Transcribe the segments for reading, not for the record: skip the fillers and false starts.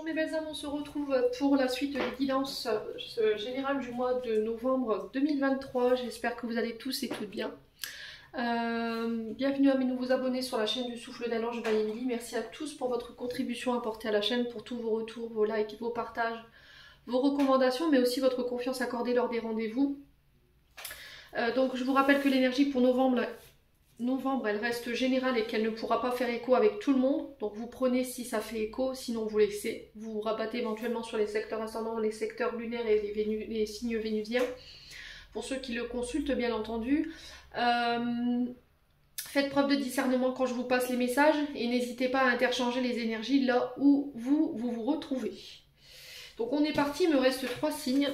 Bonjour mes belles âmes, on se retrouve pour la suite des guidances générales du mois de novembre 2023. J'espère que vous allez tous et toutes bien. Bienvenue à mes nouveaux abonnés sur la chaîne du Souffle d'un Ange by Emily. Merci à tous pour votre contribution apportée à la chaîne, pour tous vos retours, vos likes, vos partages, vos recommandations, mais aussi votre confiance accordée lors des rendez-vous. Donc je vous rappelle que l'énergie pour novembre, elle reste générale et qu'elle ne pourra pas faire écho avec tout le monde. Donc vous prenez si ça fait écho, sinon vous laissez. Vous rabattez éventuellement sur les secteurs ascendants, les secteurs lunaires et les signes vénusiens. Pour ceux qui le consultent, bien entendu. Faites preuve de discernement quand je vous passe les messages et n'hésitez pas à interchanger les énergies là où vous retrouvez. Donc on est parti, il me reste 3 signes.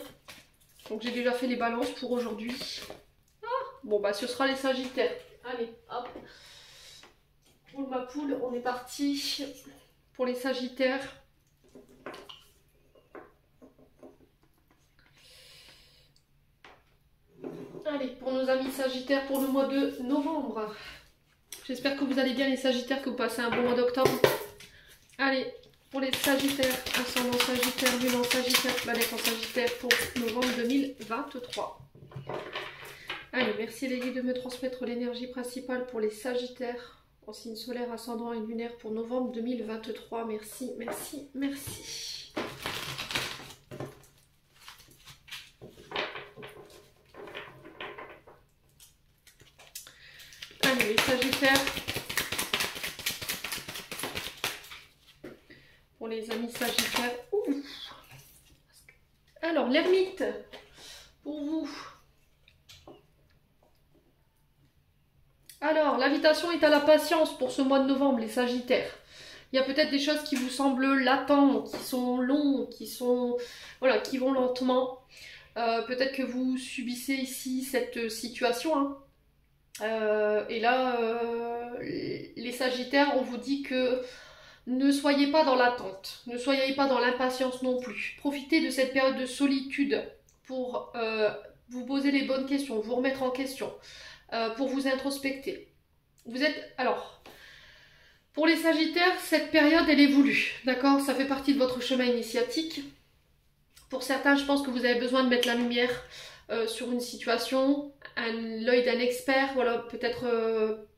Donc j'ai déjà fait les balances pour aujourd'hui. Bon bah ce sera les sagittaires. Allez, hop. Roule ma poule, on est parti pour les sagittaires. Allez, pour nos amis sagittaires pour le mois de novembre. J'espère que vous allez bien les sagittaires, que vous passez un bon mois d'octobre. Allez, pour les sagittaires, ascendant sagittaire, lune en sagittaire, planète en sagittaire pour novembre 2023. Allez, merci les guides de me transmettre l'énergie principale pour les sagittaires en signe solaire, ascendant et lunaire pour novembre 2023. Merci, merci, merci. Allez, les sagittaires. Pour les amis sagittaires. Ouh. Alors, l'ermite, pour vous. Alors, l'invitation est à la patience pour ce mois de novembre, les sagittaires. Il y a peut-être des choses qui vous semblent latentes, qui sont longues, qui vont lentement. Peut-être que vous subissez ici cette situation. Et là, les sagittaires, on vous dit que ne soyez pas dans l'attente, ne soyez pas dans l'impatience non plus. Profitez de cette période de solitude pour vous poser les bonnes questions, vous remettre en question. Pour vous introspecter. Alors, pour les sagittaires, cette période, elle est voulue, d'accord? Ça fait partie de votre chemin initiatique. Pour certains, je pense que vous avez besoin de mettre la lumière sur une situation, l'œil d'un expert, voilà, peut-être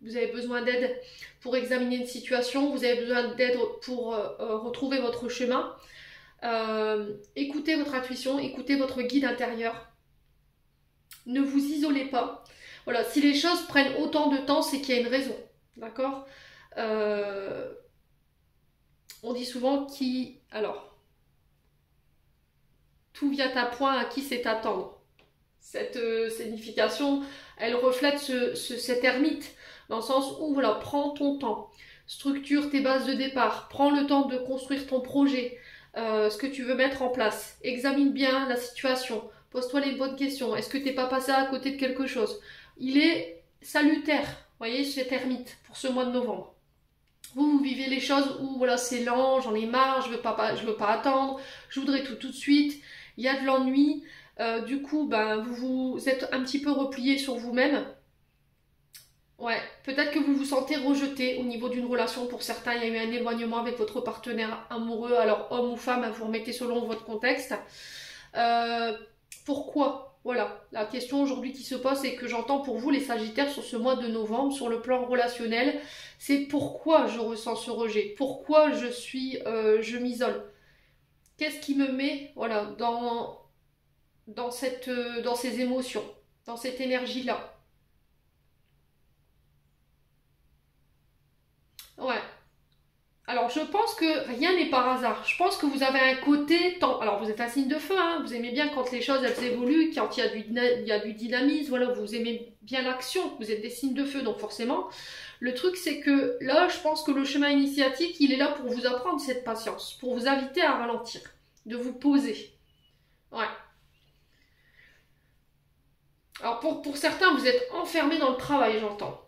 vous avez besoin d'aide pour examiner une situation, vous avez besoin d'aide pour retrouver votre chemin. Écoutez votre intuition, écoutez votre guide intérieur. Ne vous isolez pas. Voilà, si les choses prennent autant de temps, c'est qu'il y a une raison, d'accord? On dit souvent tout vient à point à qui sait attendre. Cette signification, elle reflète cet ermite, dans le sens où, voilà, prends ton temps, structure tes bases de départ, prends le temps de construire ton projet, ce que tu veux mettre en place, examine bien la situation, pose-toi les bonnes questions, est-ce que tu n'es pas passé à côté de quelque chose? Il est salutaire, vous voyez, cet ermite pour ce mois de novembre. Vous vivez les choses où voilà, c'est lent, j'en ai marre, je veux pas attendre, je voudrais tout de suite, il y a de l'ennui, du coup ben, vous êtes un petit peu replié sur vous-même. Ouais, peut-être que vous vous sentez rejeté au niveau d'une relation. Pour certains, il y a eu un éloignement avec votre partenaire amoureux, alors homme ou femme, vous remettez selon votre contexte. Pourquoi? Voilà, la question aujourd'hui qui se pose et que j'entends pour vous les sagittaires sur ce mois de novembre, sur le plan relationnel, c'est pourquoi je ressens ce rejet, pourquoi je m'isole. Qu'est-ce qui me met voilà, dans ces émotions, dans cette énergie-là? Ouais. Alors, je pense que rien n'est par hasard. Je pense que vous avez un côté... Alors, vous êtes un signe de feu, hein. Vous aimez bien quand les choses, elles évoluent, quand il y a du dynamisme, voilà, vous aimez bien l'action. Vous êtes des signes de feu, donc forcément. Le truc, c'est que là, je pense que le chemin initiatique, il est là pour vous apprendre cette patience, pour vous inviter à ralentir, de vous poser. Ouais. Alors, pour certains, vous êtes enfermés dans le travail, j'entends.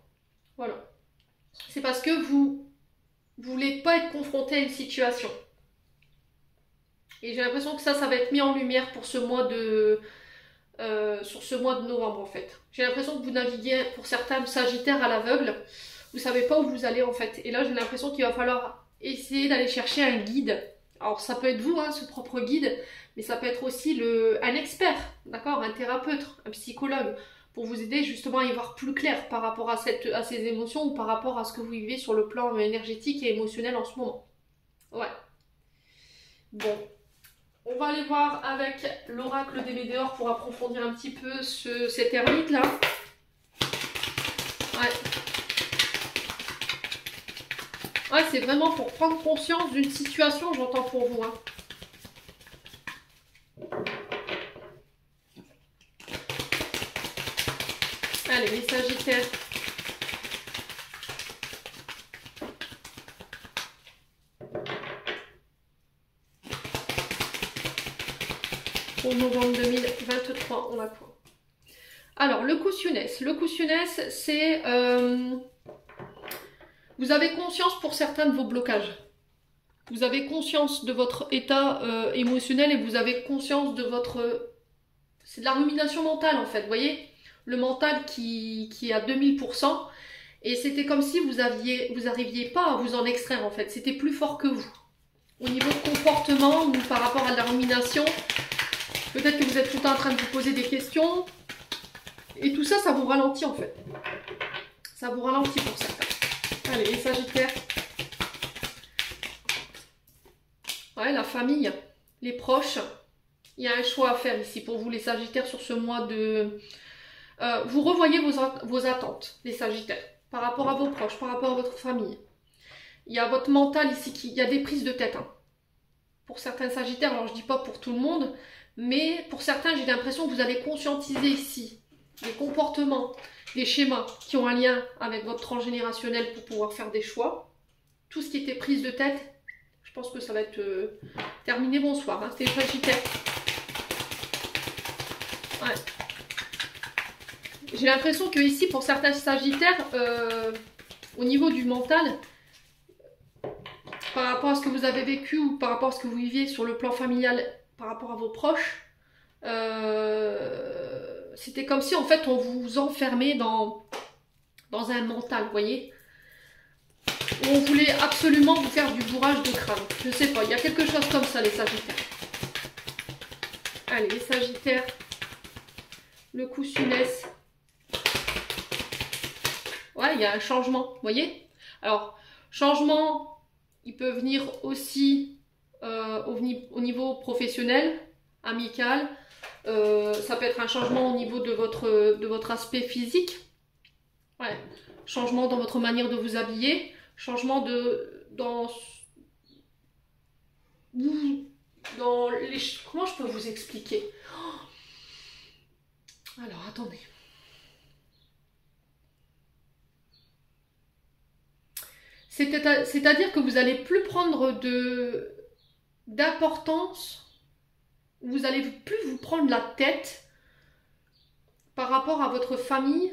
Voilà. C'est parce que vous voulez pas être confronté à une situation. Et j'ai l'impression que ça va être mis en lumière pour ce mois sur ce mois de novembre en fait. J'ai l'impression que vous naviguez pour certains sagittaires à l'aveugle. Vous savez pas où vous allez en fait. Et là j'ai l'impression qu'il va falloir essayer d'aller chercher un guide. Alors ça peut être vous, hein, ce propre guide, mais ça peut être aussi un expert, d'accord, un thérapeute, un psychologue, pour vous aider justement à y voir plus clair par rapport à ces émotions ou par rapport à ce que vous vivez sur le plan énergétique et émotionnel en ce moment. Ouais. Bon. On va aller voir avec l'oracle des Météores pour approfondir un petit peu cet ermite là. Ouais. Ouais, c'est vraiment pour prendre conscience d'une situation, j'entends pour vous. Hein. Allez, les Sagittaires. Pour novembre 2023, on a quoi? Alors, le Coussiounès. Le Coussiounès, c'est... vous avez conscience pour certains de vos blocages. Vous avez conscience de votre état émotionnel et vous avez conscience de votre... C'est de la rumination mentale, en fait, vous voyez? Le mental qui est à 2000%. Et c'était comme si vous arriviez pas à vous en extraire, en fait. C'était plus fort que vous. Au niveau de comportement ou par rapport à la rumination... Peut-être que vous êtes tout le temps en train de vous poser des questions. Et tout ça, ça vous ralentit en fait. Ça vous ralentit pour certains. Allez, les Sagittaires. Ouais, la famille, les proches. Il y a un choix à faire ici pour vous, les Sagittaires, sur ce mois de... vous revoyez vos attentes, les Sagittaires, par rapport à vos proches, par rapport à votre famille. Il y a votre mental ici, il y a des prises de tête. Hein. Pour certains Sagittaires, alors je ne dis pas pour tout le monde... Mais pour certains, j'ai l'impression que vous allez conscientiser ici les comportements, les schémas qui ont un lien avec votre transgénérationnel pour pouvoir faire des choix. Tout ce qui était prise de tête, je pense que ça va être terminé. Bonsoir, hein, c'était Sagittaire. Ouais. J'ai l'impression que ici, pour certains Sagittaires, au niveau du mental, par rapport à ce que vous avez vécu ou par rapport à ce que vous viviez sur le plan familial, par rapport à vos proches, c'était comme si en fait on vous enfermait dans un mental, vous voyez, où on voulait absolument vous faire du bourrage de crâne. Je sais pas, il y a quelque chose comme ça, les Sagittaires. Allez, les Sagittaires, le Coussiounès. Ouais, il y a un changement, vous voyez. Alors, changement, il peut venir aussi au niveau professionnel, amical. Ça peut être un changement au niveau de votre aspect physique. Ouais. Changement dans votre manière de vous habiller. Changement dans les... Comment je peux vous expliquer? Alors, attendez. C'est-à-dire que vous n'allez plus prendre d'importance, vous n'allez plus vous prendre la tête par rapport à votre famille.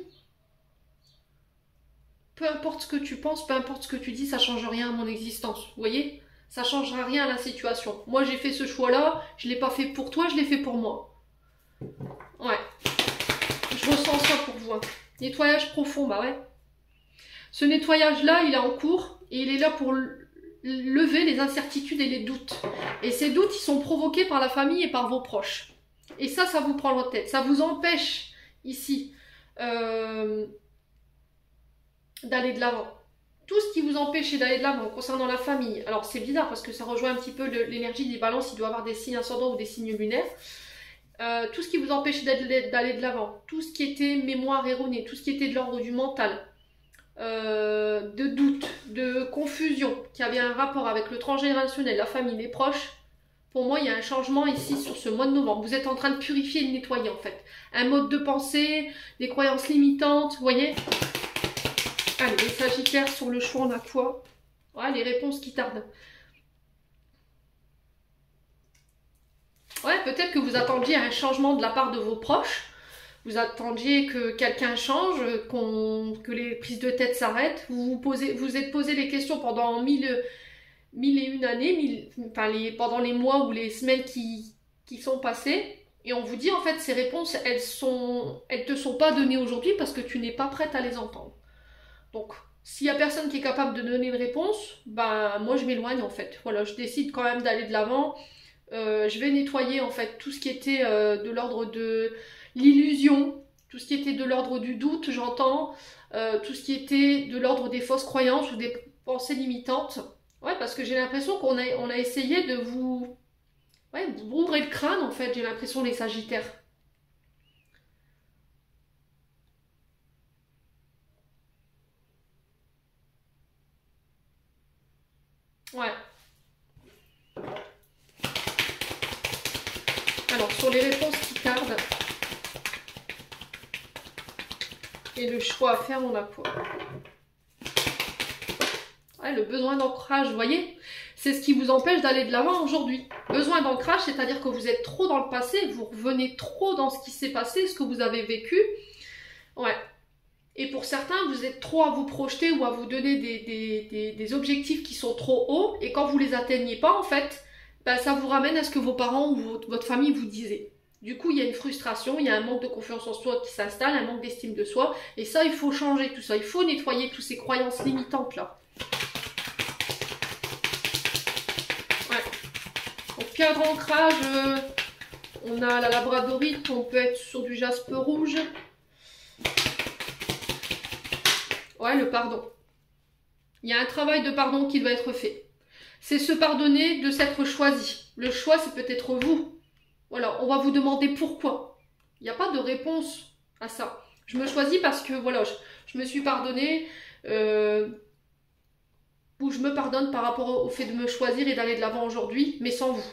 Peu importe ce que tu penses, peu importe ce que tu dis, ça ne change rien à mon existence. Vous voyez? Ça ne changera rien à la situation. Moi, j'ai fait ce choix-là, je ne l'ai pas fait pour toi, je l'ai fait pour moi. Ouais. Je ressens ça pour vous. Hein. Nettoyage profond, bah ouais. Ce nettoyage-là, il est en cours et il est là pour lever les incertitudes et les doutes. Et ces doutes, ils sont provoqués par la famille et par vos proches. Et ça vous prend la tête. Ça vous empêche, ici, d'aller de l'avant. Tout ce qui vous empêche d'aller de l'avant concernant la famille. Alors, c'est bizarre parce que ça rejoint un petit peu l'énergie des balances. Il doit y avoir des signes ascendants ou des signes lunaires. Tout ce qui vous empêche d'aller de l'avant. Tout ce qui était mémoire erronée. Tout ce qui était de l'ordre du mental. De doute, de confusion, qui avait un rapport avec le transgénérationnel, la famille, les proches, pour moi il y a un changement ici sur ce mois de novembre. Vous êtes en train de purifier et de nettoyer en fait. Un mode de pensée, des croyances limitantes, vous voyez. Allez, les Sagittaires, sur le choix on a quoi? Ouais, les réponses qui tardent. Ouais, peut-être que vous attendiez un changement de la part de vos proches. Vous attendiez que quelqu'un change, que les prises de tête s'arrêtent. Vous êtes posé les questions pendant mille et une années, pendant les mois ou les semaines qui sont passées. Et on vous dit en fait ces réponses, elles te sont pas données aujourd'hui parce que tu n'es pas prête à les entendre. Donc s'il y a personne qui est capable de donner une réponse, ben moi je m'éloigne en fait. Voilà, je décide quand même d'aller de l'avant. Je vais nettoyer en fait tout ce qui était de l'ordre de l'illusion, tout ce qui était de l'ordre du doute, j'entends, tout ce qui était de l'ordre des fausses croyances ou des pensées limitantes. Ouais, parce que j'ai l'impression qu'on a essayé de vous, ouais, vous bourrer le crâne en fait, j'ai l'impression les Sagittaires. Ouais. Alors, sur les réponses qui tardent et le choix à faire, on a quoi? Ouais, le besoin d'ancrage, vous voyez? C'est ce qui vous empêche d'aller de l'avant aujourd'hui. Besoin d'ancrage, c'est-à-dire que vous êtes trop dans le passé, vous revenez trop dans ce qui s'est passé, ce que vous avez vécu. Ouais. Et pour certains, vous êtes trop à vous projeter ou à vous donner des objectifs qui sont trop hauts. Et quand vous les atteignez pas, en fait, ben, ça vous ramène à ce que vos parents ou votre famille vous disaient. Du coup, il y a une frustration, il y a un manque de confiance en soi qui s'installe, un manque d'estime de soi. Et ça, il faut changer tout ça. Il faut nettoyer toutes ces croyances limitantes-là. Ouais. Donc, pierre d'ancrage, on a la labradorite, on peut être sur du jaspe rouge. Ouais, le pardon. Il y a un travail de pardon qui doit être fait. C'est se pardonner de s'être choisi. Le choix, c'est peut-être vous. Voilà, on va vous demander pourquoi. Il n'y a pas de réponse à ça. Je me choisis parce que, voilà, je me suis pardonnée, ou je me pardonne par rapport au fait de me choisir et d'aller de l'avant aujourd'hui, mais sans vous.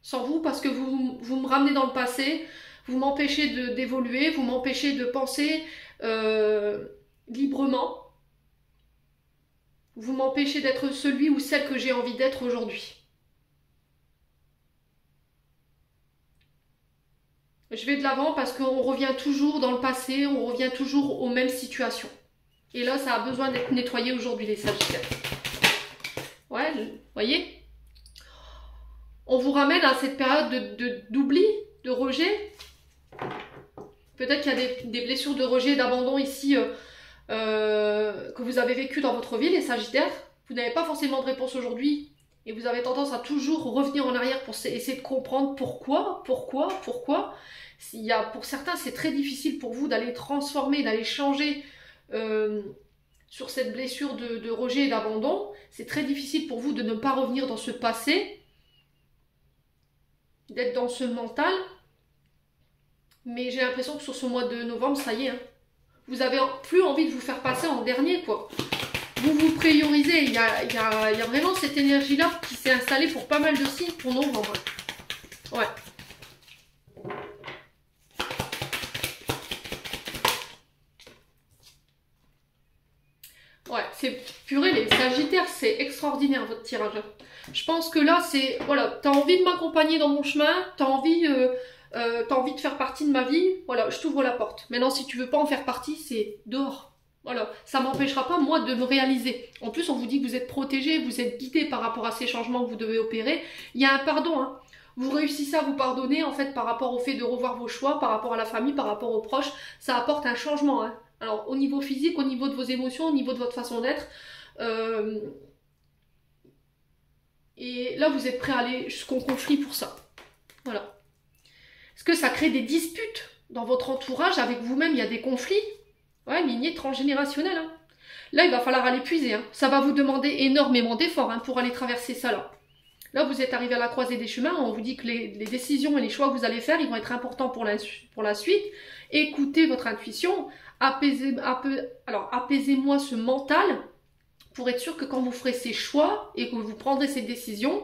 Sans vous, parce que vous me ramenez dans le passé, vous m'empêchez d'évoluer, vous m'empêchez de penser librement. Vous m'empêchez d'être celui ou celle que j'ai envie d'être aujourd'hui. Je vais de l'avant parce qu'on revient toujours dans le passé, on revient toujours aux mêmes situations. Et là, ça a besoin d'être nettoyé aujourd'hui, les Sagittaires. Ouais, vous voyez? On vous ramène à cette période d'oubli, de rejet. Peut-être qu'il y a des blessures de rejet, d'abandon ici que vous avez vécues dans votre vie, les Sagittaires. Vous n'avez pas forcément de réponse aujourd'hui et vous avez tendance à toujours revenir en arrière pour essayer de comprendre pourquoi. Pour certains, c'est très difficile pour vous d'aller transformer, d'aller changer sur cette blessure de rejet et d'abandon. C'est très difficile pour vous de ne pas revenir dans ce passé, d'être dans ce mental. Mais j'ai l'impression que sur ce mois de novembre, ça y est, hein, vous avez plus envie de vous faire passer en dernier, quoi. Vous vous priorisez. Il y a vraiment cette énergie-là qui s'est installée pour pas mal de signes pour novembre. Ouais. Ouais, c'est purée, les Sagittaires, c'est extraordinaire votre tirage. Je pense que là, c'est, voilà, t'as envie de m'accompagner dans mon chemin, t'as envie de faire partie de ma vie, voilà, je t'ouvre la porte. Maintenant, si tu veux pas en faire partie, c'est dehors. Voilà, ça m'empêchera pas, moi, de me réaliser. En plus, on vous dit que vous êtes protégé, vous êtes guidé par rapport à ces changements que vous devez opérer. Il y a un pardon, hein. Vous réussissez à vous pardonner, en fait, par rapport au fait de revoir vos choix, par rapport à la famille, par rapport aux proches. Ça apporte un changement, hein. Alors, au niveau physique, au niveau de vos émotions, au niveau de votre façon d'être. Et là, vous êtes prêt à aller jusqu'au conflit pour ça. Voilà. Est-ce que ça crée des disputes dans votre entourage avec vous-même? Il y a des conflits. Ouais, lignée transgénérationnelle. Hein. Là, il va falloir aller puiser. Hein. Ça va vous demander énormément d'efforts hein, pour aller traverser ça là. Là, vous êtes arrivé à la croisée des chemins. On vous dit que les décisions et les choix que vous allez faire, ils vont être importants pour la suite. Écoutez votre intuition. Apaisez-moi ce mental pour être sûr que quand vous ferez ces choix et que vous prendrez ces décisions,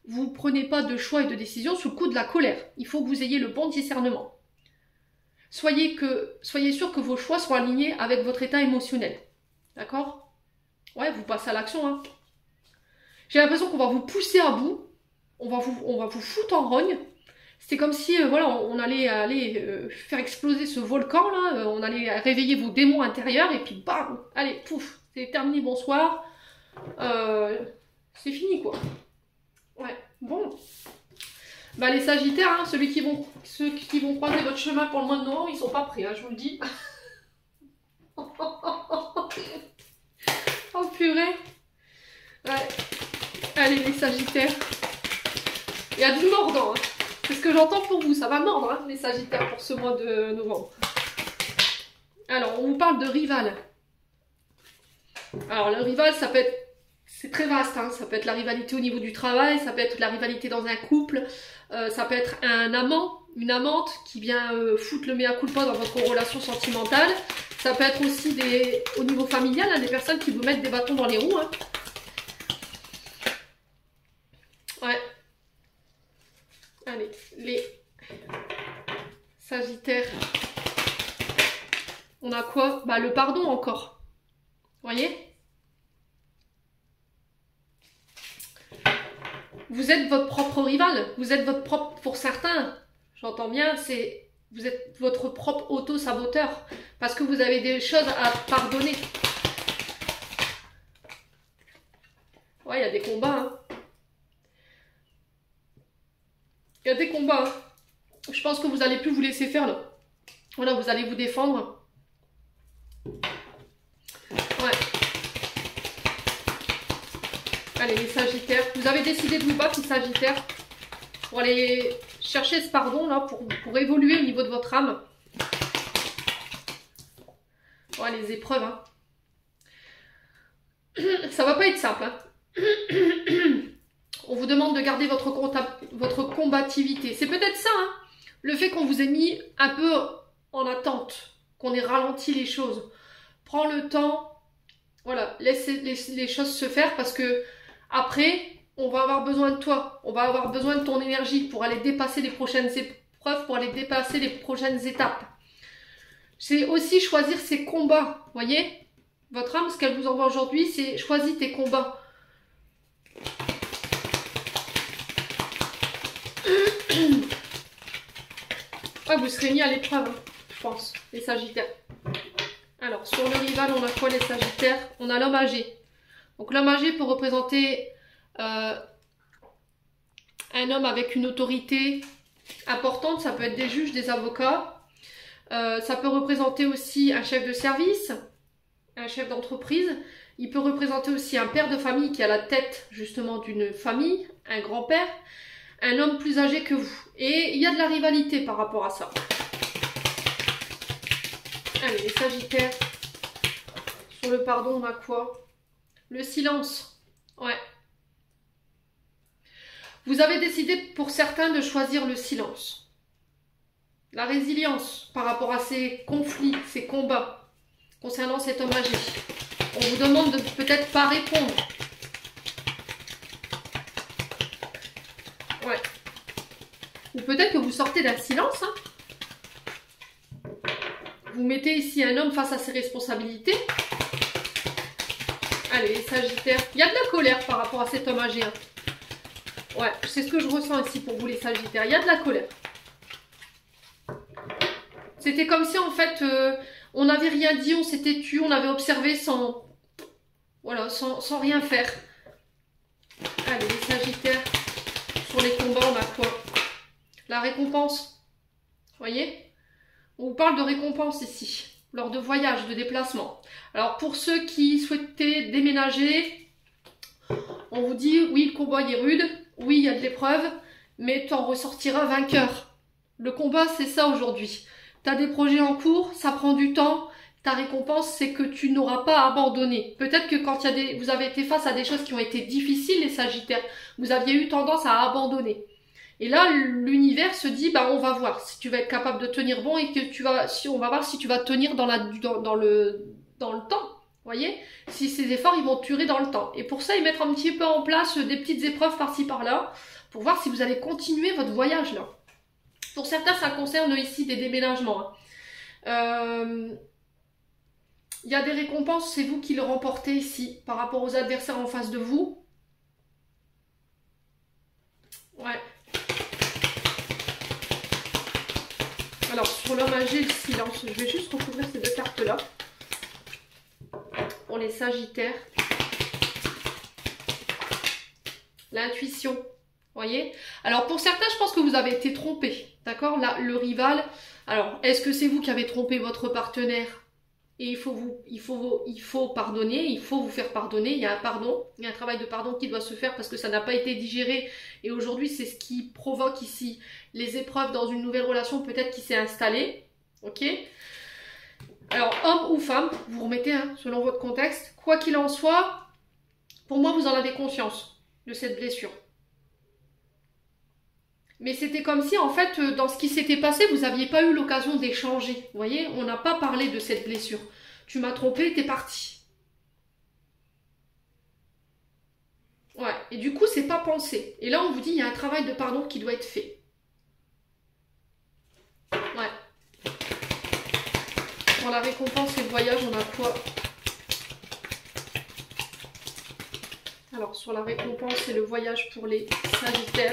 vous ne prenez pas de choix et de décisions sous le coup de la colère. Il faut que vous ayez le bon discernement. Soyez sûr que vos choix soient alignés avec votre état émotionnel. D'accord? Ouais, vous passez à l'action. Hein. J'ai l'impression qu'on va vous pousser à bout. On va vous foutre en rogne. C'est comme si voilà, on allait faire exploser ce volcan là. On allait réveiller vos démons intérieurs et puis bam! Allez, pouf! C'est terminé, bonsoir. C'est fini quoi. Ouais, bon. Bah les Sagittaires, hein, ceux qui vont croiser votre chemin pour le mois de novembre, ils sont pas prêts, hein, je vous le dis. Sagittaires. Il y a du mordant, hein. C'est ce que j'entends pour vous, ça va mordre, hein, les Sagittaires, pour ce mois de novembre. Alors, on vous parle de rival. Alors, le rival, ça peut être... C'est très vaste, hein. Ça peut être la rivalité au niveau du travail, ça peut être la rivalité dans un couple, ça peut être un amant, une amante qui vient foutre le mea culpa dans votre relation sentimentale. Ça peut être aussi au niveau familial, hein, des personnes qui vous mettent des bâtons dans les roues. Hein. Ouais. Allez, les Sagittaires. On a quoi? Bah, le pardon encore. Vous voyez? Vous êtes votre propre rival, vous êtes votre propre, pour certains, j'entends bien, vous êtes votre propre auto-saboteur, parce que vous avez des choses à pardonner. Ouais, il y a des combats, hein. Il y a des combats, hein. Je pense que vous n'allez plus vous laisser faire, là. Voilà, vous allez vous défendre. Ouais. Allez, les Sagittaires. Vous avez décidé de vous battre, les Sagittaires, pour aller chercher ce pardon, là, pour évoluer au niveau de votre âme. Ouais, les épreuves, hein. Ça va pas être simple, hein. On vous demande de garder votre combativité. C'est peut-être ça, hein. Le fait qu'on vous ait mis un peu en attente, qu'on ait ralenti les choses. Prends le temps, voilà, laisse les choses se faire, parce que après, on va avoir besoin de toi, on va avoir besoin de ton énergie pour aller dépasser les prochaines épreuves, pour aller dépasser les prochaines étapes. C'est aussi choisir ses combats, voyez? Votre âme, ce qu'elle vous envoie aujourd'hui, c'est choisis tes combats. Ouais, vous serez mis à l'épreuve, hein, je pense, les Sagittaires. Alors, sur le rival, on a quoi, les Sagittaires? On a l'homme âgé. Donc, l'homme âgé peut représenter un homme avec une autorité importante. Ça peut être des juges, des avocats. Ça peut représenter aussi un chef de service, un chef d'entreprise. Il peut représenter aussi un père de famille qui a la tête, justement, d'une famille, un grand-père, un homme plus âgé que vous. Et il y a de la rivalité par rapport à ça. Allez, les Sagittaires. Sur le pardon, on a quoi? Le silence. Ouais. Vous avez décidé pour certains de choisir le silence. La résilience par rapport à ces conflits, ces combats concernant cet homme âgé. On vous demande de peut-être pas répondre. Ouais. Ou peut-être que vous sortez d'un silence, hein. Vous mettez ici un homme face à ses responsabilités. Allez, les Sagittaires. Il y a de la colère par rapport à cet homme âgé. Hein. Ouais, c'est ce que je ressens ici pour vous, les Sagittaires. Il y a de la colère. C'était comme si, en fait, on n'avait rien dit, on s'était tu, on avait observé sans... Voilà, sans rien faire. Allez, les Sagittaires. Sur les combats, on a quoi? La récompense. Vous voyez? On vous parle de récompense ici, lors de voyages, de déplacements. Alors pour ceux qui souhaitaient déménager, on vous dit oui, le combat est rude, oui, il y a de l'épreuve, mais tu en ressortiras vainqueur. Le combat, c'est ça aujourd'hui. Tu as des projets en cours, ça prend du temps. Ta récompense, c'est que tu n'auras pas abandonné. Peut-être que quand vous avez été face à des choses qui ont été difficiles, les Sagittaires, vous aviez eu tendance à abandonner. Et là, l'univers se dit, bah, on va voir si tu vas être capable de tenir bon et que on va voir si tu vas tenir dans le temps. Vous voyez? Si ces efforts, ils vont durer dans le temps. Et pour ça, ils mettent un petit peu en place des petites épreuves par-ci par-là pour voir si vous allez continuer votre voyage là. Pour certains, ça concerne ici des déménagements. Hein. Il y a des récompenses, c'est vous qui le remportez ici par rapport aux adversaires en face de vous. Ouais. Alors, sur l'homme âgé, le silence. Je vais juste recouvrir ces deux cartes-là. Pour les Sagittaires. L'intuition. Vous voyez? Alors, pour certains, je pense que vous avez été trompé. D'accord? Là, le rival. Alors, est-ce que c'est vous qui avez trompé votre partenaire et il faut pardonner, il faut vous faire pardonner, il y a un pardon, il y a un travail de pardon qui doit se faire parce que ça n'a pas été digéré et aujourd'hui c'est ce qui provoque ici les épreuves dans une nouvelle relation peut-être qui s'est installée, ok? Alors homme ou femme, vous remettez hein, selon votre contexte, quoi qu'il en soit, pour moi vous en avez conscience de cette blessure. Mais c'était comme si, en fait, dans ce qui s'était passé, vous n'aviez pas eu l'occasion d'échanger. Vous voyez, on n'a pas parlé de cette blessure. Tu m'as trompé, t'es parti. Ouais, et du coup, c'est pas pensé. Et là, on vous dit, il y a un travail de pardon qui doit être fait. Ouais. Pour la récompense et le voyage, on a quoi? Alors, sur la récompense et le voyage pour les Sagittaires.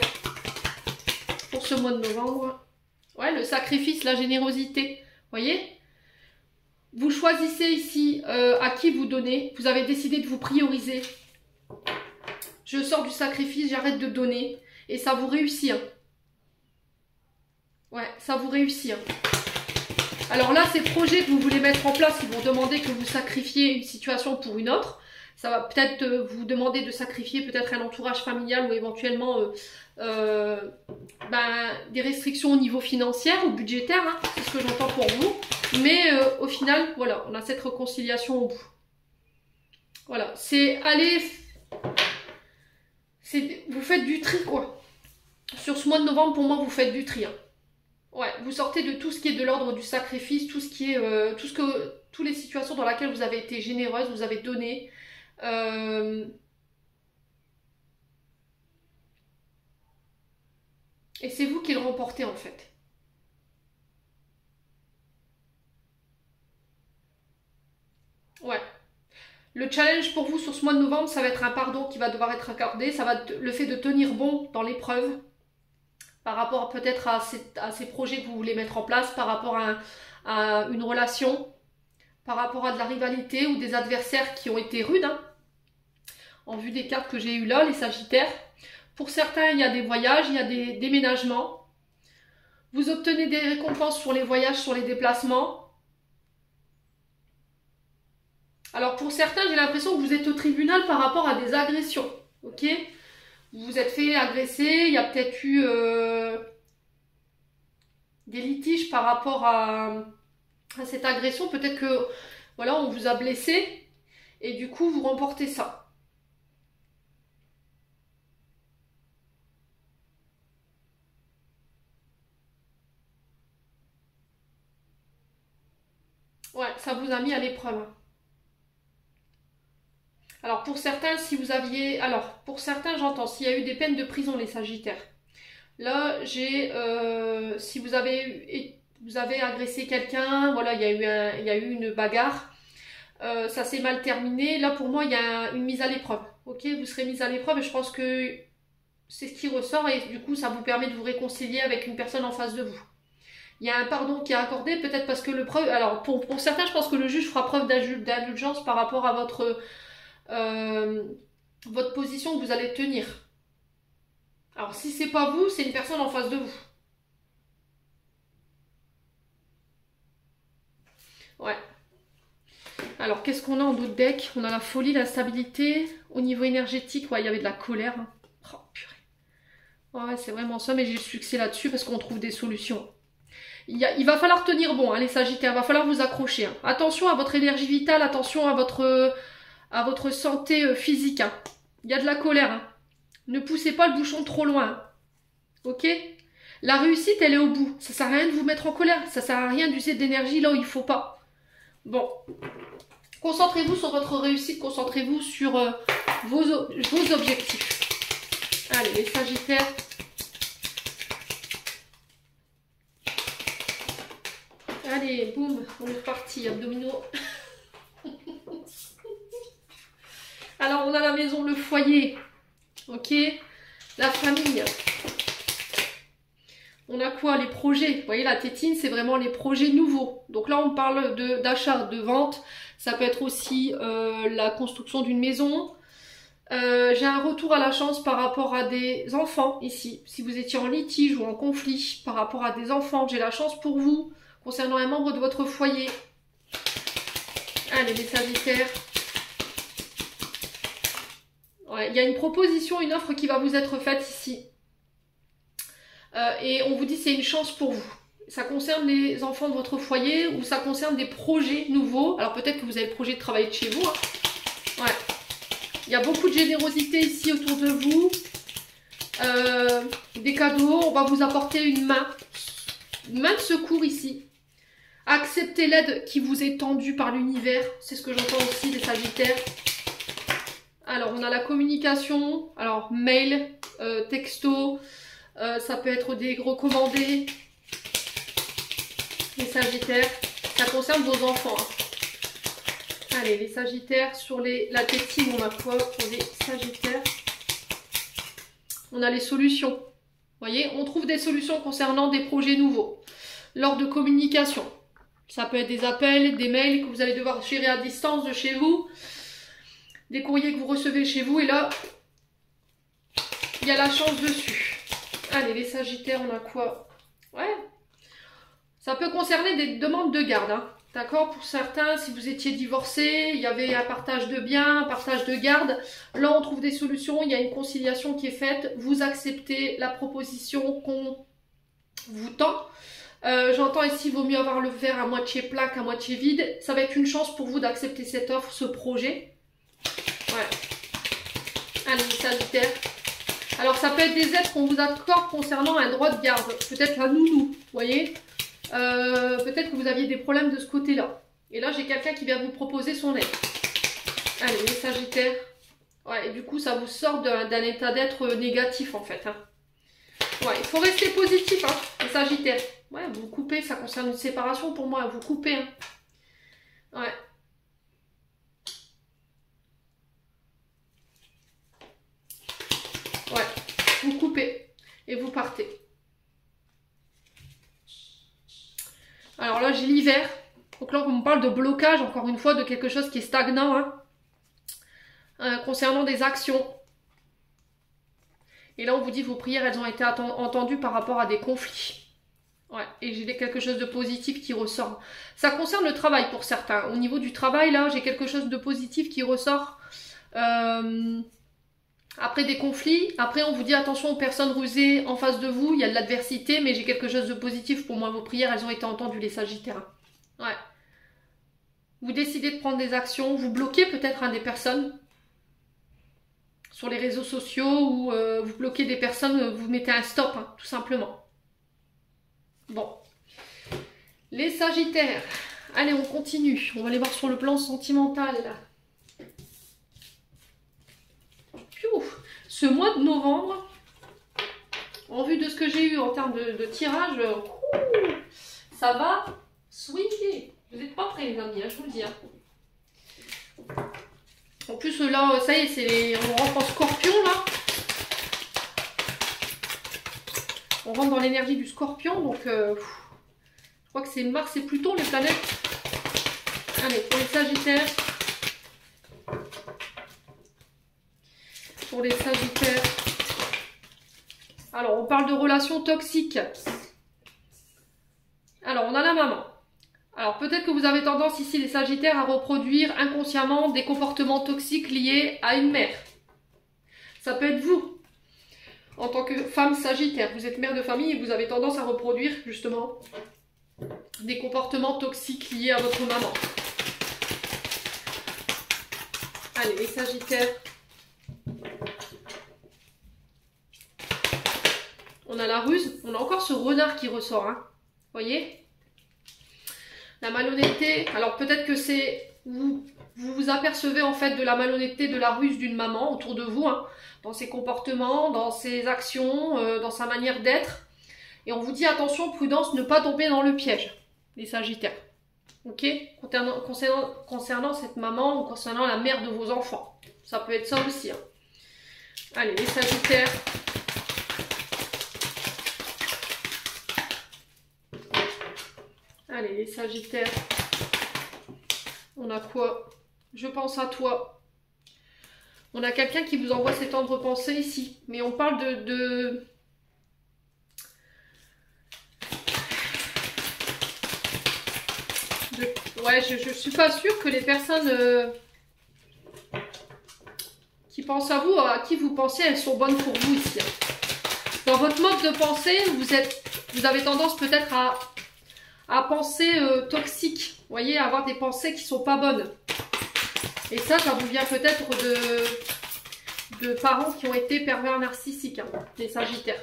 Pour ce mois de novembre. Ouais, le sacrifice, la générosité. Voyez? Vous choisissez ici à qui vous donnez. Vous avez décidé de vous prioriser. Je sors du sacrifice, j'arrête de donner. Et ça vous réussit. Hein. Ouais, ça vous réussit. Hein. Alors là, ces projets que vous voulez mettre en place, ils vont demander que vous sacrifiez une situation pour une autre. Ça va peut-être vous demander de sacrifier peut-être un entourage familial ou éventuellement des restrictions au niveau financier ou budgétaire. Hein, c'est ce que j'entends pour vous. Mais au final, voilà, on a cette réconciliation au bout. Voilà, c'est aller... Vous faites du tri, quoi. Sur ce mois de novembre, pour moi, vous faites du tri. Hein. Ouais, vous sortez de tout ce qui est de l'ordre du sacrifice, tout ce qui est... toutes les situations dans lesquelles vous avez été généreuse, vous avez donné... Et c'est vous qui le remportez en fait. Ouais. Le challenge pour vous sur ce mois de novembre, ça va être un pardon qui va devoir être accordé. Ça va être le fait de tenir bon dans l'épreuve par rapport peut-être à ces projets que vous voulez mettre en place, par rapport à une relation, par rapport à de la rivalité ou des adversaires qui ont été rudes. Hein. En vue des cartes que j'ai eues là, les Sagittaires. Pour certains, il y a des voyages, il y a des déménagements. Vous obtenez des récompenses sur les voyages, sur les déplacements. Alors pour certains, j'ai l'impression que vous êtes au tribunal par rapport à des agressions. Ok? Vous vous êtes fait agresser, il y a peut-être eu des litiges par rapport à cette agression. Peut-être que voilà, on vous a blessé et du coup vous remportez ça. Ouais, ça vous a mis à l'épreuve. Alors pour certains, si vous aviez... Alors pour certains, j'entends, s'il y a eu des peines de prison, les Sagittaires. Là, j'ai... si vous avez agressé quelqu'un, voilà, il y a eu une bagarre. Ça s'est mal terminé. Là, pour moi, il y a une mise à l'épreuve. Ok, vous serez mise à l'épreuve et je pense que c'est ce qui ressort et du coup, ça vous permet de vous réconcilier avec une personne en face de vous. Il y a un pardon qui est accordé, peut-être parce que le preuve... Alors, pour certains, je pense que le juge fera preuve d'indulgence par rapport à votre position que vous allez tenir. Alors, si c'est pas vous, c'est une personne en face de vous. Ouais. Alors, qu'est-ce qu'on a en d'autres decks? On a la folie, la stabilité. Au niveau énergétique, ouais, il y avait de la colère. Oh, purée. Ouais, c'est vraiment ça, mais j'ai le succès là-dessus parce qu'on trouve des solutions. Il va falloir tenir bon, hein, les Sagittaires, il va falloir vous accrocher. Hein. Attention à votre énergie vitale, attention à votre santé physique. Hein. Il y a de la colère. Hein. Ne poussez pas le bouchon trop loin. Hein. Ok? La réussite, elle est au bout. Ça sert à rien de vous mettre en colère. Ça sert à rien d'user d'énergie là où il faut pas. Bon. Concentrez-vous sur votre réussite. Concentrez-vous sur vos objectifs. Allez, les Sagittaires. Allez, boum, on est reparti, abdominaux. Alors, on a la maison, le foyer, ok, la famille. On a quoi? Les projets. Vous voyez, la tétine, c'est vraiment les projets nouveaux. Donc là, on parle d'achat, de vente. Ça peut être aussi la construction d'une maison. J'ai un retour à la chance par rapport à des enfants ici. Si vous étiez en litige ou en conflit par rapport à des enfants, j'ai la chance pour vous. Concernant un membre de votre foyer. Allez, les Sagittaires. Ouais, il y a une proposition, une offre qui va vous être faite ici. Et on vous dit c'est une chance pour vous. Ça concerne les enfants de votre foyer ou ça concerne des projets nouveaux. Alors peut-être que vous avez le projet de travailler de chez vous. Hein. Ouais. Il y a beaucoup de générosité ici autour de vous. Des cadeaux. On va vous apporter une main de secours ici. Acceptez l'aide qui vous est tendue par l'univers. C'est ce que j'entends aussi des Sagittaires. Alors on a la communication. Alors mail, texto. Ça peut être des recommandés. Les Sagittaires. Ça concerne vos enfants. Hein. Allez, les Sagittaires. Sur la tétine, on a quoi pour les Sagittaires? On a les solutions. Vous voyez, on trouve des solutions concernant des projets nouveaux. Lors de communication. Ça peut être des appels, des mails que vous allez devoir gérer à distance de chez vous. Des courriers que vous recevez chez vous. Et là, il y a la chance dessus. Allez, les Sagittaires, on a quoi? Ouais. Ça peut concerner des demandes de garde. Hein. D'accord? Pour certains, si vous étiez divorcé, il y avait un partage de biens, un partage de garde. Là, on trouve des solutions. Il y a une conciliation qui est faite. Vous acceptez la proposition qu'on vous tend. J'entends ici, il vaut mieux avoir le verre à moitié plein qu'à moitié vide. Ça va être une chance pour vous d'accepter cette offre, ce projet. Ouais. Allez, les Sagittaires. Alors, ça peut être des aides qu'on vous accorde concernant un droit de garde. Peut-être un nounou, vous voyez. Peut-être que vous aviez des problèmes de ce côté-là. Et là, j'ai quelqu'un qui vient vous proposer son aide. Allez, les Sagittaires. Ouais, et du coup, ça vous sort d'un état d'être négatif, en fait. Hein. Ouais, il faut rester positif, hein, les Sagittaires. Ouais, vous coupez, ça concerne une séparation pour moi. Vous coupez, hein. Ouais. Ouais, vous coupez et vous partez. Alors là, j'ai l'hiver. Donc là, on me parle de blocage, encore une fois, de quelque chose qui est stagnant. Hein, concernant des actions. Et là, on vous dit vos prières, elles ont été entendues par rapport à des conflits. Ouais, et j'ai quelque chose de positif qui ressort. Ça concerne le travail pour certains. Au niveau du travail, là, j'ai quelque chose de positif qui ressort. Après des conflits, après on vous dit attention aux personnes rusées en face de vous, il y a de l'adversité, mais j'ai quelque chose de positif pour moi. Vos prières, elles ont été entendues, les Sagittaires. Ouais. Vous décidez de prendre des actions, vous bloquez peut-être des personnes sur les réseaux sociaux ou vous bloquez des personnes, vous mettez un stop, hein, tout simplement. Bon. Les Sagittaires. Allez, on continue. On va aller voir sur le plan sentimental. Ce mois de novembre, en vue de ce que j'ai eu en termes de tirage, ça va swinguer. Vous n'êtes pas prêts, les amis, hein, je vous le dis. Hein. En plus, là, ça y est, on rentre en scorpion, là. On rentre dans l'énergie du scorpion, donc je crois que c'est Mars et Pluton, les planètes. Allez, pour les Sagittaires. Pour les Sagittaires. Alors, on parle de relations toxiques. Alors, on a la maman. Alors, peut-être que vous avez tendance ici, les Sagittaires, à reproduire inconsciemment des comportements toxiques liés à une mère. Ça peut être vous, en tant que femme Sagittaire. Vous êtes mère de famille et vous avez tendance à reproduire, justement, des comportements toxiques liés à votre maman. Allez, les Sagittaires. On a la ruse, on a encore ce renard qui ressort, hein. Vous voyez? La malhonnêteté, alors peut-être que c'est, vous vous apercevez en fait de la malhonnêteté, de la ruse d'une maman autour de vous, hein, dans ses comportements, dans ses actions, dans sa manière d'être. Et on vous dit attention, prudence, ne pas tomber dans le piège, les Sagittaires. Ok? Concernant cette maman ou concernant la mère de vos enfants. Ça peut être ça aussi, hein. Allez, les Sagittaires. Allez, les Sagittaires. On a quoi? Je pense à toi. On a quelqu'un qui vous envoie ses tendres pensées ici. Mais on parle Ouais, je suis pas sûre que les personnes qui pensent à vous, à qui vous pensez, elles sont bonnes pour vous ici. Dans votre mode de pensée, vous avez tendance peut-être à penser toxique. Vous voyez, à avoir des pensées qui sont pas bonnes. Et ça vous vient peut-être de parents qui ont été pervers narcissiques, hein, des Sagittaires.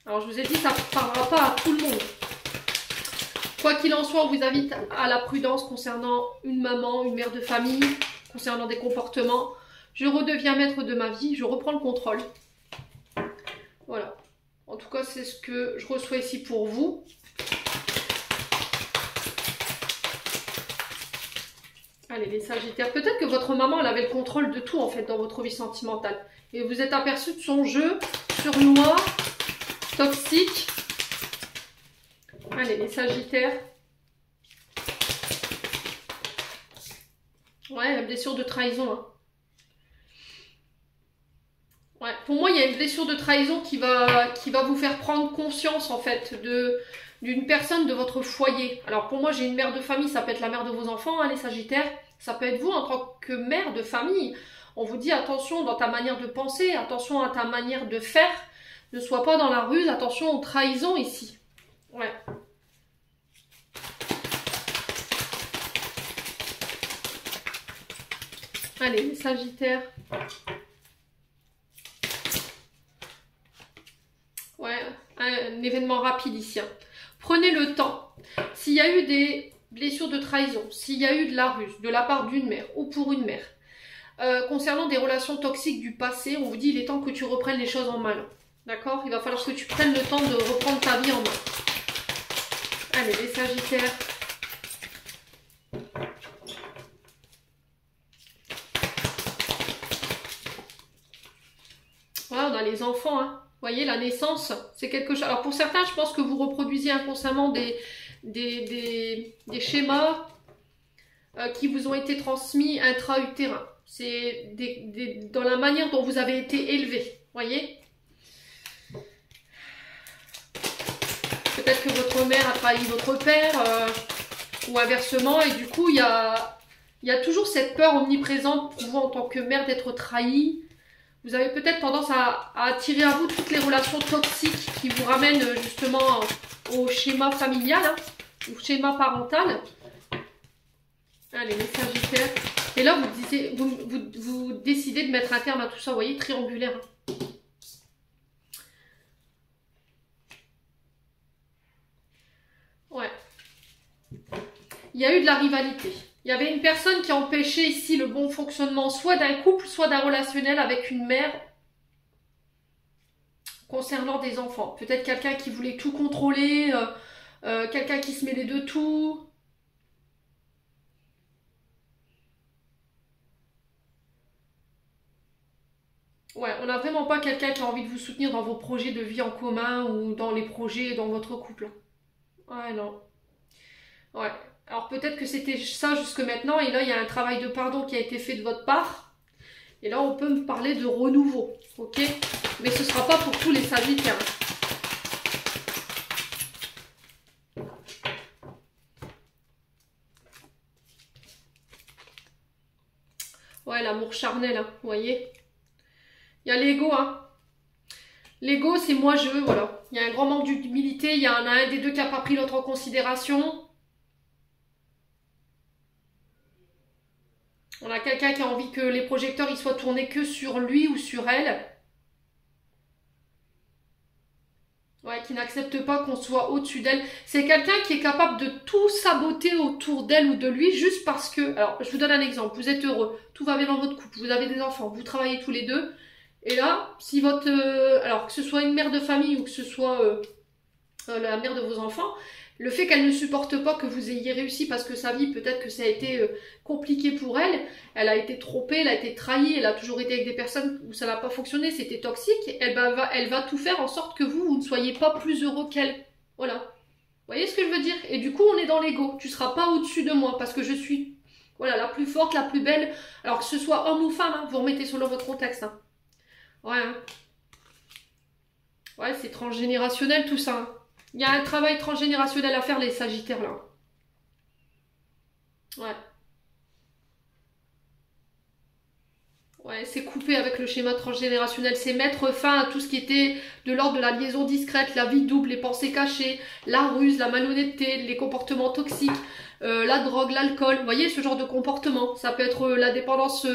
Alors je vous ai dit, ça ne parlera pas à tout le monde. Quoi qu'il en soit, on vous invite à la prudence concernant une maman, une mère de famille, concernant des comportements. Je redeviens maître de ma vie, je reprends le contrôle. Voilà. En tout cas, c'est ce que je reçois ici pour vous. Allez, les Sagittaires. Peut-être que votre maman, elle avait le contrôle de tout, en fait, dans votre vie sentimentale. Et vous êtes aperçu de son jeu surnois, toxique. Allez, les Sagittaires. Ouais, la blessure de trahison. Hein. Ouais, pour moi, il y a une blessure de trahison qui va vous faire prendre conscience, en fait, d'une personne de votre foyer. Alors, pour moi, j'ai une mère de famille, ça peut être la mère de vos enfants, hein, les Sagittaires. Ça peut être vous, en tant que mère de famille. On vous dit, attention dans ta manière de penser, attention à ta manière de faire. Ne sois pas dans la ruse, attention aux trahisons ici. Ouais. Allez, les Sagittaires. Ouais, un événement rapide ici. Hein. Prenez le temps. S'il y a eu des blessures de trahison, s'il y a eu de la ruse de la part d'une mère ou pour une mère, concernant des relations toxiques du passé, on vous dit il est temps que tu reprennes les choses en main. D'accord? Il va falloir que tu prennes le temps de reprendre ta vie en main. Allez, les Sagittaires. Voilà, on a les enfants, hein. Vous voyez, la naissance, c'est quelque chose... Alors pour certains, je pense que vous reproduisez inconsciemment des schémas qui vous ont été transmis intra-utérin. C'est dans la manière dont vous avez été élevé. Vous voyez? Peut-être que votre mère a trahi votre père ou inversement. Et du coup, il y a toujours cette peur omniprésente pour vous en tant que mère d'être trahie. Vous avez peut-être tendance à attirer à vous toutes les relations toxiques qui vous ramènent justement au schéma familial, hein, au schéma parental. Allez, les Sagittaires. Et là, vous décidez de mettre un terme à tout ça, vous voyez, triangulaire. Hein. Ouais. Il y a eu de la rivalité. Il y avait une personne qui empêchait ici le bon fonctionnement soit d'un couple, soit d'un relationnel avec une mère concernant des enfants. Peut-être quelqu'un qui voulait tout contrôler, quelqu'un qui se mêlait de tout. Ouais, on n'a vraiment pas quelqu'un qui a envie de vous soutenir dans vos projets de vie en commun ou dans les projets dans votre couple. Ouais, non. Ouais. Alors peut-être que c'était ça jusque maintenant et là il y a un travail de pardon qui a été fait de votre part. Et là on peut me parler de renouveau, ok? Mais ce ne sera pas pour tous les Sagittaires. Ouais, l'amour charnel, hein, vous voyez? Il y a l'ego, hein. L'ego c'est moi je, voilà. Il y a un grand manque d'humilité, il y en a un des deux qui n'a pas pris l'autre en considération. On a quelqu'un qui a envie que les projecteurs ils soient tournés que sur lui ou sur elle. Ouais, qui n'accepte pas qu'on soit au-dessus d'elle. C'est quelqu'un qui est capable de tout saboter autour d'elle ou de lui juste parce que... Alors, je vous donne un exemple. Vous êtes heureux, tout va bien dans votre couple, vous avez des enfants, vous travaillez tous les deux. Et là, si votre... alors, que ce soit une mère de famille ou que ce soit la mère de vos enfants... Le fait qu'elle ne supporte pas que vous ayez réussi parce que sa vie, peut-être que ça a été compliqué pour elle, elle a été trompée, elle a été trahie, elle a toujours été avec des personnes où ça n'a pas fonctionné, c'était toxique, elle va tout faire en sorte que vous ne soyez pas plus heureux qu'elle. Voilà. Vous voyez ce que je veux dire? Et du coup, on est dans l'ego. Tu ne seras pas au-dessus de moi parce que je suis voilà, la plus forte, la plus belle. Alors que ce soit homme ou femme, hein, vous remettez selon votre contexte. Hein. Ouais. Hein. Ouais, c'est transgénérationnel tout ça. Hein. Il y a un travail transgénérationnel à faire, les Sagittaires, là. Ouais. Ouais, c'est couper avec le schéma transgénérationnel, c'est mettre fin à tout ce qui était de l'ordre de la liaison discrète, la vie double, les pensées cachées, la ruse, la malhonnêteté, les comportements toxiques, la drogue, l'alcool. Vous voyez ce genre de comportement. Ça peut être la dépendance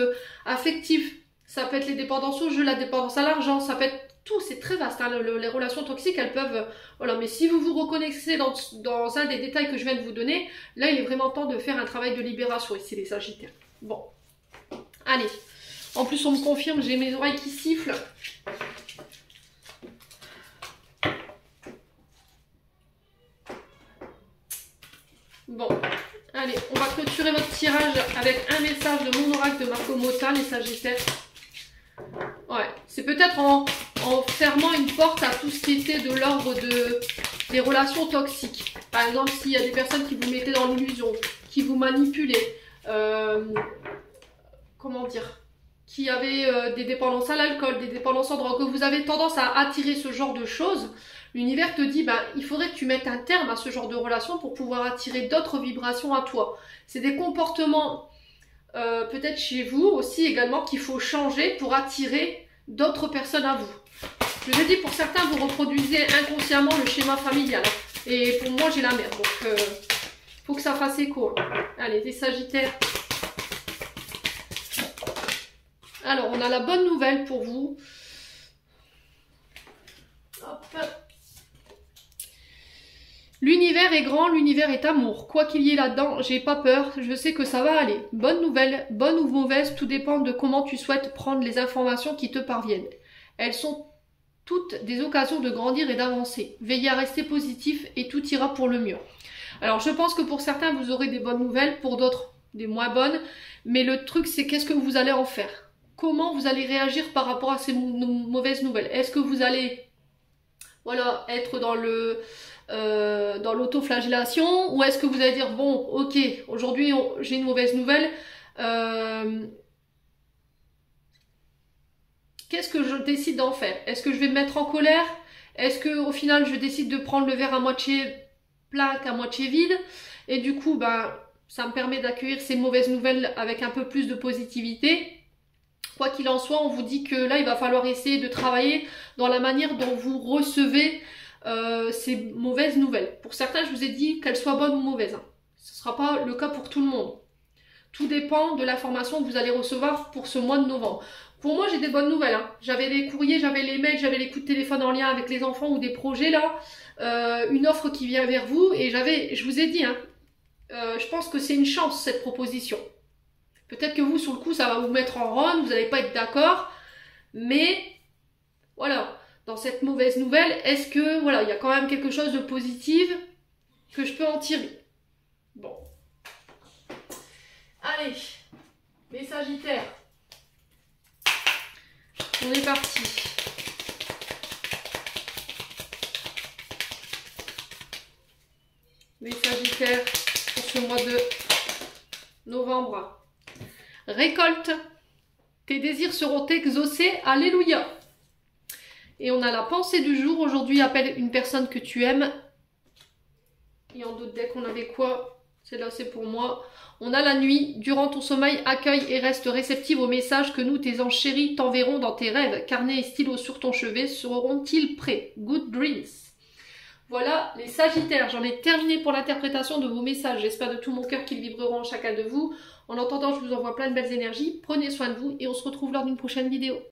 affective, ça peut être les dépendances au jeu, la dépendance à l'argent, ça peut être tout, c'est très vaste. Hein. Les relations toxiques, elles peuvent... voilà, mais si vous vous reconnaissez dans un des détails que je viens de vous donner, là, il est vraiment temps de faire un travail de libération ici, les Sagittaires. Bon, allez. En plus, on me confirme, j'ai mes oreilles qui sifflent. Bon, allez, on va clôturer votre tirage avec un message de mon oracle de Margot Motta, les Sagittaires. Ouais, c'est peut-être en fermant une porte à tout ce qui était de l'ordre des relations toxiques. Par exemple, s'il y a des personnes qui vous mettaient dans l'illusion, qui vous manipulaient, comment dire, qui avaient des dépendances à l'alcool, des dépendances en drogue, que vous avez tendance à attirer ce genre de choses, l'univers te dit, ben, il faudrait que tu mettes un terme à ce genre de relation pour pouvoir attirer d'autres vibrations à toi. C'est des comportements, peut-être chez vous aussi également, qu'il faut changer pour attirer d'autres personnes à vous. Je vous ai dit, pour certains, vous reproduisez inconsciemment le schéma familial. Et pour moi, j'ai la merde. Donc, faut que ça fasse écho. Allez, les Sagittaires. Alors, on a la bonne nouvelle pour vous. L'univers est grand, l'univers est amour. Quoi qu'il y ait là-dedans, j'ai pas peur, je sais que ça va aller. Bonne nouvelle, bonne ou mauvaise, tout dépend de comment tu souhaites prendre les informations qui te parviennent. Elles sont toutes des occasions de grandir et d'avancer. Veillez à rester positif et tout ira pour le mieux. Alors, je pense que pour certains, vous aurez des bonnes nouvelles, pour d'autres, des moins bonnes. Mais le truc, c'est qu'est-ce que vous allez en faire ? Comment vous allez réagir par rapport à ces mauvaises nouvelles? Est-ce que vous allez, voilà, être dans l'autoflagellation, ou est-ce que vous allez dire, bon, ok, aujourd'hui j'ai une mauvaise nouvelle, qu'est-ce que je décide d'en faire? Est-ce que je vais me mettre en colère? Est-ce que au final je décide de prendre le verre à moitié plein qu'à moitié vide? Et du coup, ben, ça me permet d'accueillir ces mauvaises nouvelles avec un peu plus de positivité. Quoi qu'il en soit, on vous dit que là, il va falloir essayer de travailler dans la manière dont vous recevez ces mauvaises nouvelles. Pour certains, je vous ai dit qu'elles soient bonnes ou mauvaises. Hein. Ce ne sera pas le cas pour tout le monde. Tout dépend de l'information que vous allez recevoir pour ce mois de novembre. Pour moi, j'ai des bonnes nouvelles. Hein. J'avais les courriers, j'avais les mails, j'avais les coups de téléphone en lien avec les enfants ou des projets là. Une offre qui vient vers vous. Et je vous ai dit, hein, je pense que c'est une chance cette proposition. Peut-être que vous, sur le coup, ça va vous mettre en run, vous n'allez pas être d'accord. Mais, voilà, dans cette mauvaise nouvelle, est-ce que, voilà, il y a quand même quelque chose de positif que je peux en tirer? Bon. Allez, les Sagittaires. On est parti. Les Sagittaires, pour ce mois de novembre. Récolte, tes désirs seront exaucés, alléluia. Et on a la pensée du jour, aujourd'hui appelle une personne que tu aimes. Et en d'autres decks, on avait quoi? Celle-là, c'est pour moi. On a la nuit, durant ton sommeil, accueille et reste réceptive aux messages que nous, tes anges chéris, t'enverront dans tes rêves. Carnet et stylo sur ton chevet seront-ils prêts? Good dreams. Voilà les Sagittaires, j'en ai terminé pour l'interprétation de vos messages. J'espère de tout mon cœur qu'ils vibreront en chacun de vous. En attendant, je vous envoie plein de belles énergies. Prenez soin de vous et on se retrouve lors d'une prochaine vidéo.